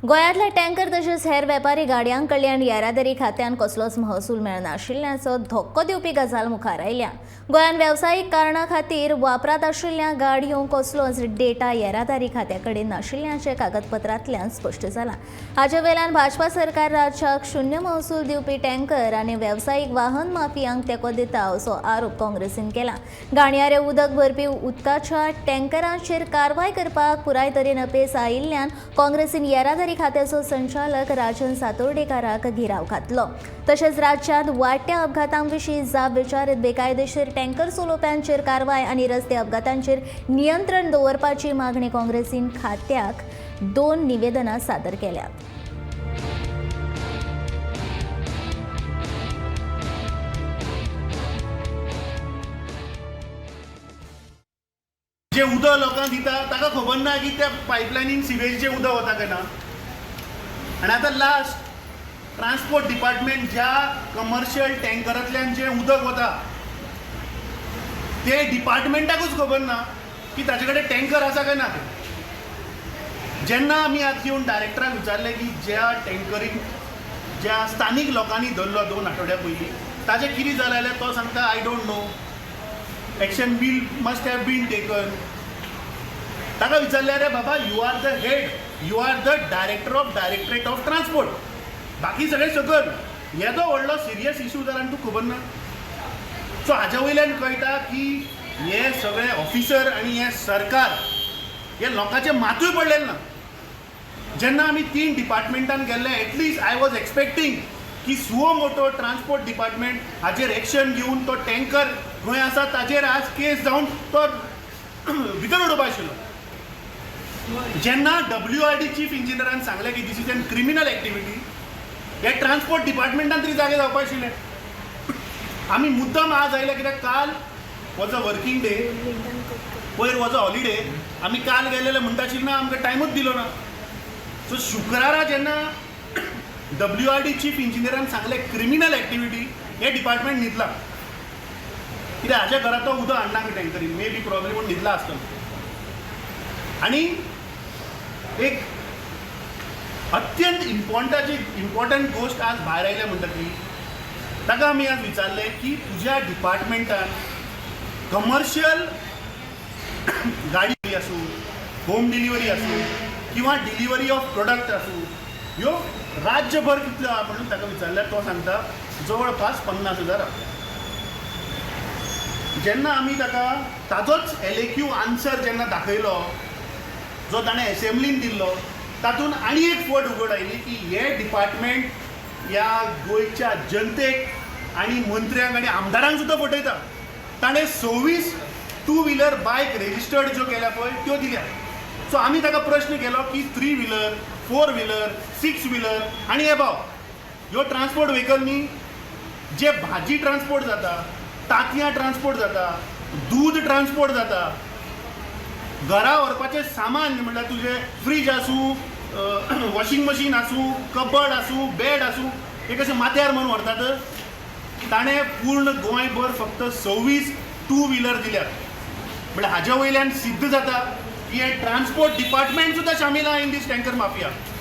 गोंयांतल्या टँकर तशेंच हेर वेपारी गाडयांकडल्यान येरादारी खात्यान कसलोच महसूल मेळनाशिल्ल्याचो धक्को दिवपी गजाल मुखार आयल्या। गोंयांत वेवसायीक कारणां खातीर वापरात आशिल्ल्या गाडयो कसलोच डेटा येरादारी खात्या कडेन नाशिल्ल्याचें कागदपत्रांतल्यान स्पश्ट जालां। हाचे वेल्यान भाजपा सरकार राज्याक शून्य महसूल दिवपी टँकर आनी वेवसायीक वाहन माफियांक तेंको दिता असो आरोप काँग्रेसीन केला। घाणयारे उदक भरपी उदकाच्या टँकरांचेर कारवाय करपाक पुराय तरेन अपेस आयिल्ल्यान काँग्रेसीन येरादारी खात्याचो संचालक राजन सातोर्डेकाराक घेराव घातलो। तशेंच राज्यांत वाडट्या अपघातांविशीं जाप विचारीत बेकायदेशीर टँकर चलोवप्यांचेर कारवाय आनी रस्ते अपघातांचेर नियंत्रण दवरपाची मागणी काँग्रेसीन खात्याक 2 निवेदनां सादर केल्यात। जे उदक लोकांक दिता ताका खबर ना की त्या पायपलायनीन सिवेजचे उदक वता काय ना। आणि आता लास्ट ट्रान्सपोर्ट डिपार्टमेंट ज्या कमर्शियल टँकरांतल्यान जे उदक वता ते डिपार्टमेंटाकूच खबर ना की ताचे कडेन टँकर आसा काय ना। जेन्ना आमी आतां येवन डायरेक्टराक विचारले की ज्या टँकरीन ज्या स्थानीक लोकांनी धरलो 2 आठवड्या पयलीं ताजें कितें जालें जाल्यार तो सांगता I don't know, action will must have been taken. ताका विचारले अरे बाबा you are the head, you are the director of directorate of transport, बाकी सगळे सकल येदो व्हडलो सिरियस इशू जाला आनी तुका खबर ना। सो हाच्या वयल्यान कळटा की हे सगळे ऑफिसर आनी हे सरकार हे लोकांचे मातूय पडलेले ना। जेन्ना आमी 3 डिपार्टमेंटान गेल्ले एटलिस्ट आय वॉज एक्सपेक्टिंग की सुओ मोटो ट्रान्सपोर्ट डिपार्टमेंट हाचेर एक्शन घेवन तो टँकर खंय आसा ताचेर आज केस जावन तो भितर उडोवपा आशिल्लो। जेन्ना WRD चीफ इंजिनियरान सांगलें की this is an criminal activity, हे ट्रान्सपोर्ट डिपार्टमेंटान तरी जागे जावपा आशिल्लें। आमी मुद्दम आज आयले कित्याक काल वॉज अ वर्किंग डे, पयर वॉज अ हॉलिडे, आमी काल गेलेले म्हणटा आशिल्ले ना, आमकां टायमूच दिलो ना। सो शुक्रारा जेन्ना WRD चीफ इंजिनियरान सांगलें क्रिमिनल एक्टिविटी, हे डिपार्टमेंट न्हिदला कित्याक हाच्या घरा तो उदक हाडना टँकरीन, मे बी प्रॉब्लेम पूण न्हिदला आसतलो। आनी एक अत्यंत इम्पॉर्टंट गोष्ट आज भायर आयल्या म्हणटा ती ताका आमी आज विचारले की तुज्या डिपार्टमेंटान कमर्शियल गाडी आसूं, होम डिलिव्हरी आसूं किंवा डिलिव्हरी ऑफ प्रोडक्ट आसूं, ह्यो राज्यभर कितल्यो आहा म्हणून ताका विचारल्यार तो सांगता जवळपास 50,000 आहा। जेन्ना आमी ताका ताजोच LAQ आन्सर जेन्ना दाखयलो जो ताणें एसेंब्लीन दिल्लो, तातूंत आनी एक फट उगड आयली की हे डिपार्टमेंट ह्या गोंयच्या जनतेक आनी मंत्र्यांक आनी आमदारांक सुद्दां फटयता। ताणें 26 2 व्हिलर बायक रेजिस्टर्ड ज्यो केल्या पळय त्यो दिल्या। सो आमी ताका प्रश्न केलो की 3 व्हिलर 4 व्हिलर 6 व्हिलर आनी एबाव ह्यो ट्रान्सपोर्ट व्हेकल न्ही, जे भाजी ट्रान्सपोर्ट जाता, तांतयां ट्रान्सपोर्ट जाता, दूध ट्रान्सपोर्ट जाता, घरा व्हरपाचें सामान म्हणल्यार तुजें फ्रीज आसूं, वॉशिंग मशीन आसूं, कबड आसूं, बेड आसूं, हे कशें माथ्यार म्हणून व्हरतात। ताणें पूर्ण गोंयभर फक्त 26 2 व्हिलर दिल्यात। म्हळ्यार हाच्या वयल्यान सिद्ध जाता की हे ट्रान्सपोर्ट डिपार्टमेंट सुद्दां शामील आहा इन दीस टँकर माफिया।